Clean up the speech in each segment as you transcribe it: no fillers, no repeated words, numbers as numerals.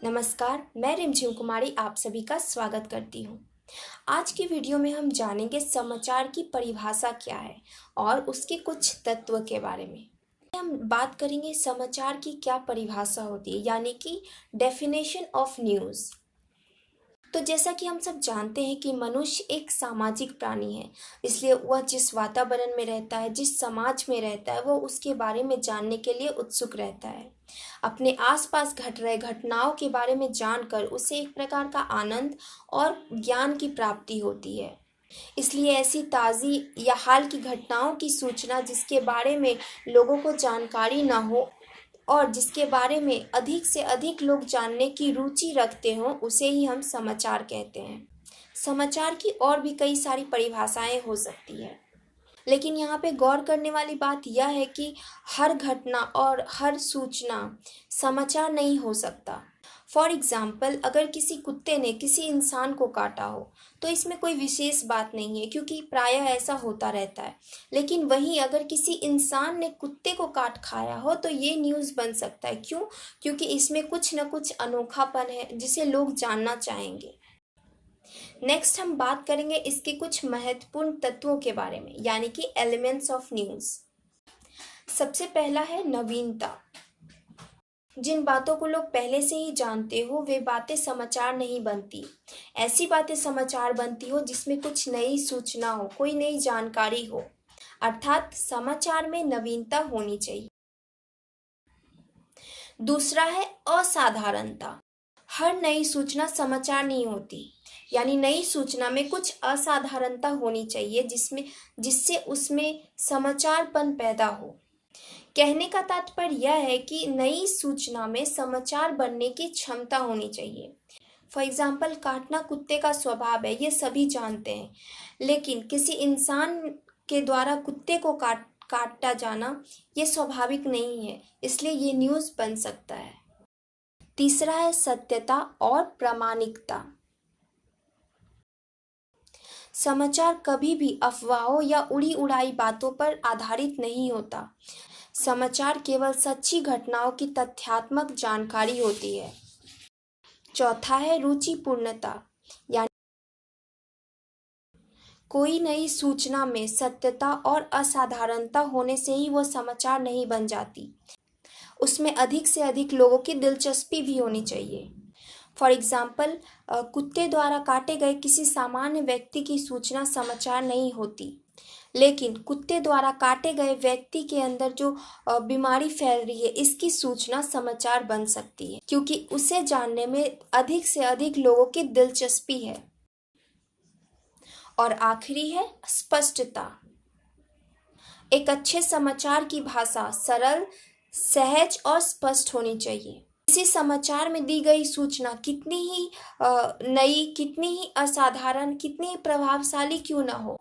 नमस्कार, मैं रिमझिम कुमारी आप सभी का स्वागत करती हूँ। आज की वीडियो में हम जानेंगे समाचार की परिभाषा क्या है और उसके कुछ तत्व के बारे में। हम बात करेंगे समाचार की क्या परिभाषा होती है, यानी कि डेफिनेशन ऑफ न्यूज़। तो जैसा कि हम सब जानते हैं कि मनुष्य एक सामाजिक प्राणी है, इसलिए वह जिस वातावरण में रहता है, जिस समाज में रहता है, वो उसके बारे में जानने के लिए उत्सुक रहता है। अपने आसपास घट रहे घटनाओं के बारे में जानकर उसे एक प्रकार का आनंद और ज्ञान की प्राप्ति होती है। इसलिए ऐसी ताज़ी या हाल की घटनाओं की सूचना जिसके बारे में लोगों को जानकारी ना हो और जिसके बारे में अधिक से अधिक लोग जानने की रुचि रखते हों, उसे ही हम समाचार कहते हैं। समाचार की और भी कई सारी परिभाषाएं हो सकती है, लेकिन यहाँ पे गौर करने वाली बात यह है कि हर घटना और हर सूचना समाचार नहीं हो सकता। फॉर एग्ज़ाम्पल, अगर किसी कुत्ते ने किसी इंसान को काटा हो तो इसमें कोई विशेष बात नहीं है, क्योंकि प्रायः ऐसा होता रहता है। लेकिन वहीं अगर किसी इंसान ने कुत्ते को काट खाया हो तो ये न्यूज़ बन सकता है। क्यों? क्योंकि इसमें कुछ न कुछ अनोखापन है जिसे लोग जानना चाहेंगे। नेक्स्ट हम बात करेंगे इसके कुछ महत्वपूर्ण तत्वों के बारे में, यानी कि एलिमेंट्स ऑफ न्यूज़। सबसे पहला है नवीनता। जिन बातों को लोग पहले से ही जानते हो वे बातें समाचार नहीं बनती। ऐसी बातें समाचार बनती हो जिसमें कुछ नई सूचना हो, कोई नई जानकारी हो, अर्थात समाचार में नवीनता होनी चाहिए। दूसरा है असाधारणता। हर नई सूचना समाचार नहीं होती, यानी नई सूचना में कुछ असाधारणता होनी चाहिए जिससे उसमें समाचारपन पैदा हो। कहने का तात्पर्य यह है कि नई सूचना में समाचार बनने की क्षमता होनी चाहिए। फॉर एग्जाम्पल, काटना कुत्ते का स्वभाव है, ये सभी जानते हैं, लेकिन किसी इंसान के द्वारा कुत्ते को काटा जाना ये स्वाभाविक नहीं है, इसलिए ये न्यूज़ बन सकता है। तीसरा है सत्यता और प्रामाणिकता। समाचार कभी भी अफवाहों या उड़ी उड़ाई बातों पर आधारित नहीं होता। समाचार केवल सच्ची घटनाओं की तथ्यात्मक जानकारी होती है। चौथा है रुचिपूर्णता, यानी कोई नई सूचना में सत्यता और असाधारणता होने से ही वो समाचार नहीं बन जाती। उसमें अधिक से अधिक लोगों की दिलचस्पी भी होनी चाहिए। फॉर एग्जाम्पल, कुत्ते द्वारा काटे गए किसी सामान्य व्यक्ति की सूचना समाचार नहीं होती, लेकिन कुत्ते द्वारा काटे गए व्यक्ति के अंदर जो बीमारी फैल रही है इसकी सूचना समाचार बन सकती है, क्योंकि उसे जानने में अधिक से अधिक लोगों की दिलचस्पी है। और आखिरी है स्पष्टता। एक अच्छे समाचार की भाषा सरल, सहज और स्पष्ट होनी चाहिए। किसी समाचार में दी गई सूचना कितनी ही नई, कितनी ही असाधारण, कितनी ही प्रभावशाली क्यों ना हो,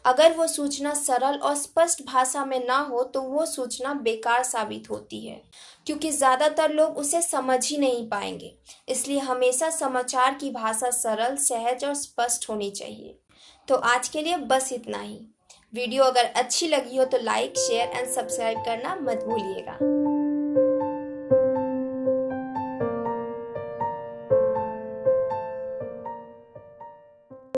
अगर वो सूचना सरल और स्पष्ट भाषा में ना हो तो वो सूचना बेकार साबित होती है, क्योंकि ज़्यादातर लोग उसे समझ ही नहीं पाएंगे। इसलिए हमेशा समाचार की भाषा सरल, सहज और स्पष्ट होनी चाहिए। तो आज के लिए बस इतना ही। वीडियो अगर अच्छी लगी हो तो लाइक, शेयर एंड सब्सक्राइब करना मत भूलिएगा।